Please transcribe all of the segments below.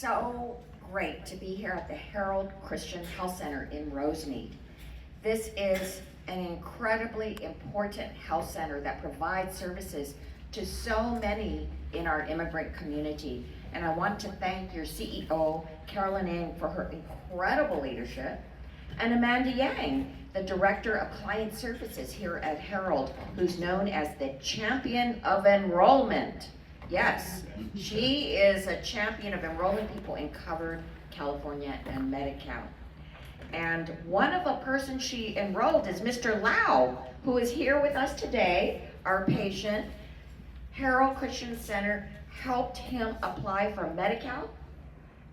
so great to be here at the Herald Christian Health Center in Rosemead. This is an incredibly important health center that provides services to so many in our immigrant community. And I want to thank your CEO, Carolyn Ng, for her incredible leadership, and Amanda Yang, the Director of Client Services here at Herald, who's known as the champion of enrollment. Yes, she is a champion of enrolling people in Covered California and Medi-Cal. And one of the persons she enrolled is Mr. Lau, who is here with us today, our patient. Herald Christian Center helped him apply for Medi-Cal,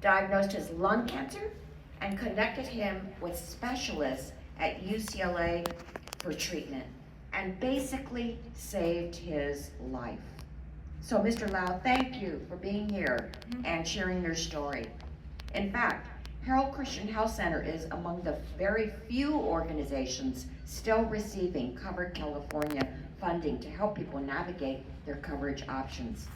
diagnosed his lung cancer, and connected him with specialists at UCLA for treatment, and basically saved his life. So Mr. Lau, thank you for being here and sharing your story. In fact, Herald Christian Health Center is among the very few organizations still receiving Covered California funding to help people navigate their coverage options.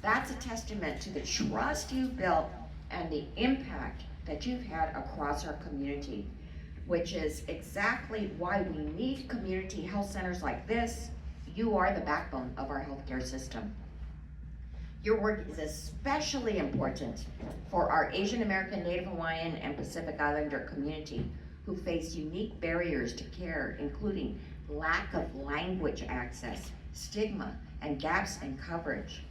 That's a testament to the trust you've built and the impact that you've had across our community, which is exactly why we need community health centers like this. You are the backbone of our healthcare system. Your work is especially important for our Asian American, Native Hawaiian, and Pacific Islander community who face unique barriers to care, including lack of language access, stigma, and gaps in coverage.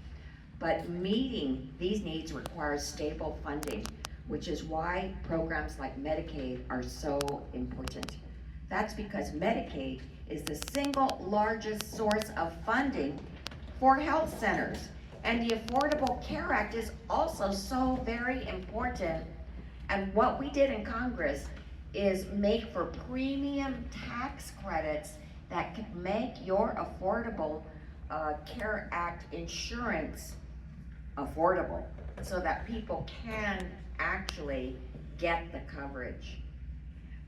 But meeting these needs requires stable funding, which is why programs like Medicaid are so important. That's because Medicaid is the single largest source of funding for health centers. And the Affordable Care Act is also so very important. And what we did in Congress is make for premium tax credits that could make your Affordable Care Act insurance affordable so that people can actually get the coverage.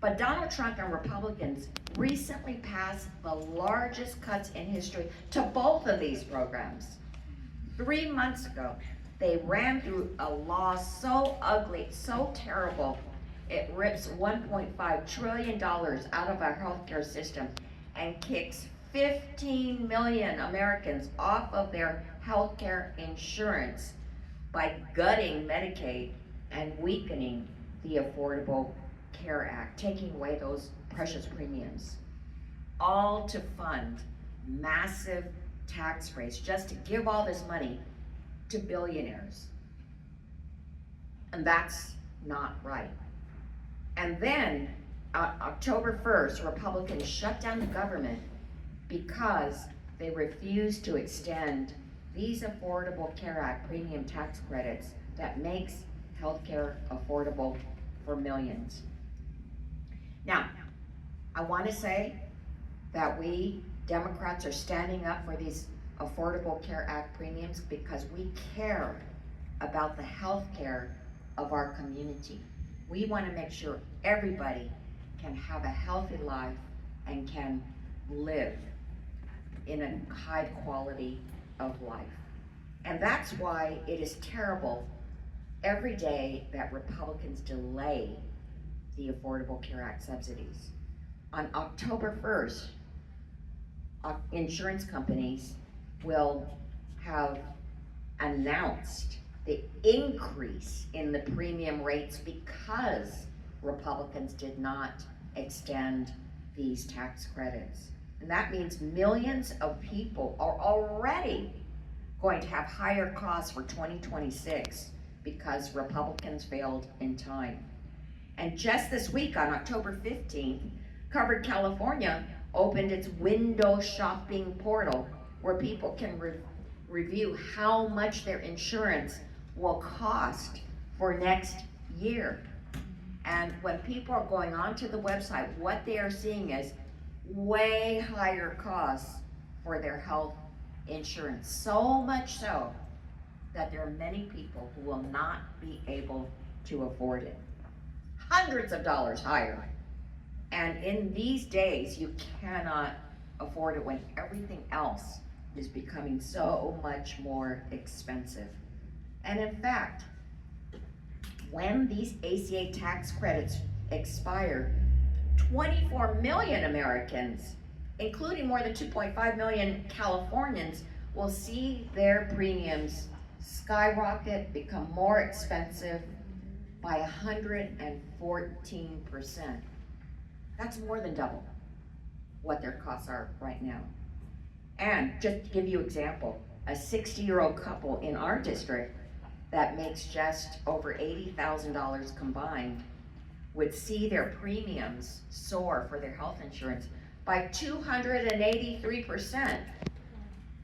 But Donald Trump and Republicans recently passed the largest cuts in history to both of these programs. 3 months ago, they ran through a law so ugly, so terrible, it rips $1.5 trillion out of our healthcare system and kicks 15 million Americans off of their healthcare insurance by gutting Medicaid and weakening the Affordable Care Act, taking away those precious premiums, all to fund massive tax rates, just to give all this money to billionaires. And that's not right. And then October 1st, Republicans shut down the government because they refused to extend these Affordable Care Act premium tax credits that makes healthcare affordable for millions. Now, I want to say that we Democrats are standing up for these Affordable Care Act premiums because we care about the health care of our community. We want to make sure everybody can have a healthy life and can live in a high quality of life. And that's why it is terrible every day that Republicans delay the Affordable Care Act subsidies. On October 1st, insurance companies will have announced the increase in the premium rates because Republicans did not extend these tax credits. And that means millions of people are already going to have higher costs for 2026 because Republicans failed in time. And just this week, on October 15th, Covered California opened its window shopping portal where people can review how much their insurance will cost for next year. And when people are going onto the website, what they are seeing is way higher costs for their health insurance. So much so that there are many people who will not be able to afford it. Hundreds of dollars higher. And in these days, you cannot afford it when everything else is becoming so much more expensive. And in fact, when these ACA tax credits expire, 24 million Americans, including more than 2.5 million Californians, will see their premiums skyrocket, become more expensive by 114%. That's more than double what their costs are right now. And just to give you an example, a 60-year-old couple in our district that makes just over $80,000 combined would see their premiums soar for their health insurance by 283%.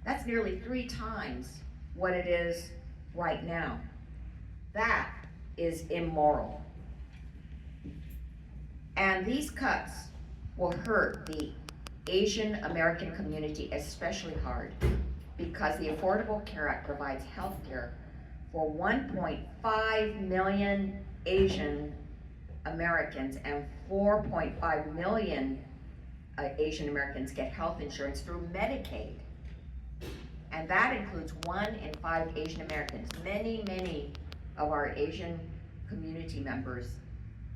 That's nearly 3 times what it is right now. That is immoral. And these cuts will hurt the Asian American community especially hard, because the Affordable Care Act provides health care for 1.5 million Asian Americans, and 4.5 million Asian Americans get health insurance through Medicaid. And that includes 1 in 5 Asian Americans. Many of our Asian community members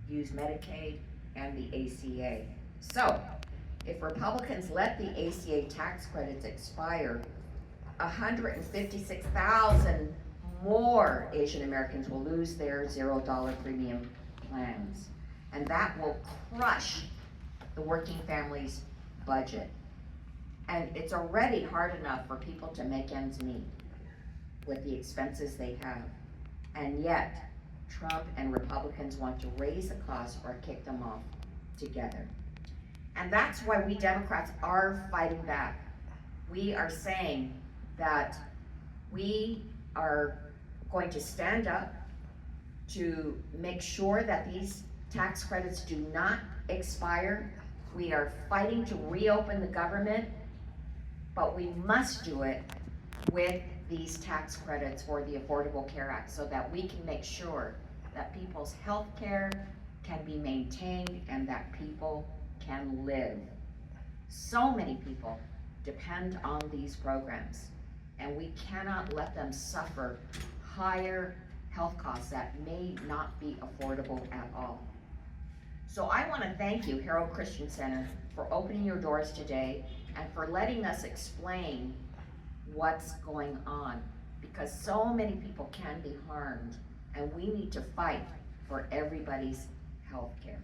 use Medicaid and the ACA. So, if Republicans let the ACA tax credits expire, 156,000 more Asian Americans will lose their $0 premium plans. And that will crush the working family's budget. And it's already hard enough for people to make ends meet with the expenses they have. And yet, Trump and Republicans want to raise the cost or kick them off together. And that's why we Democrats are fighting back. We are saying that we are going to stand up to make sure that these tax credits do not expire. We are fighting to reopen the government, but we must do it with these tax credits for the Affordable Care Act, so that we can make sure that people's health care can be maintained and that people can live. So many people depend on these programs, and we cannot let them suffer higher health costs that may not be affordable at all. So I want to thank you, Herald Christian Center, for opening your doors today and for letting us explain what's going on, because so many people can be harmed, and we need to fight for everybody's health care.